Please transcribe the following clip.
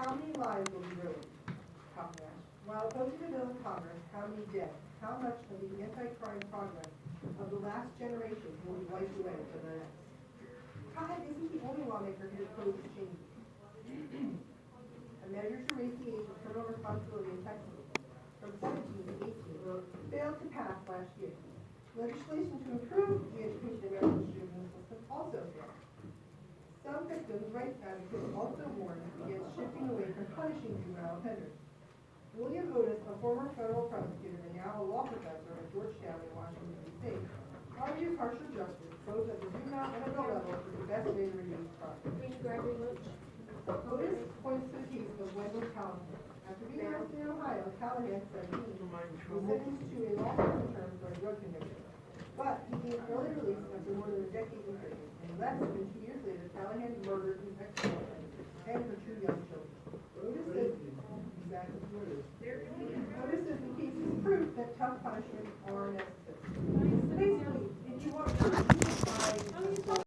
How many lives will be ruined? Cotton asked. While opposing the bill in Congress, how many dead? How much of the anti-crime progress of the last generation will be wiped away for the next? Cotton isn't the only lawmaker who opposed changes. A measure to raise the age of criminal responsibility in Texas from 17 to 18 failed to pass last year. Legislation to improve the education of American juvenile system also failed. Some victims' rights advocates also warned against shifting away from punishing juvenile offenders. William Otis, a former federal prosecutor and now a law professor at Georgetown in Washington, D.C., argues harsher justice both at the juvenile and adult level is the best way to reduce crime. Otis points to the case of Wendell Callahan. After being arrested in Ohio, Callahan, 17, was sentenced to a long term for a drug conviction. But he gained early release after more than a decade in prison, and less than 2 years later, Callahan murdered his ex-girlfriend and her 2 young children. Otis says the case is proof that tough punishments are necessary.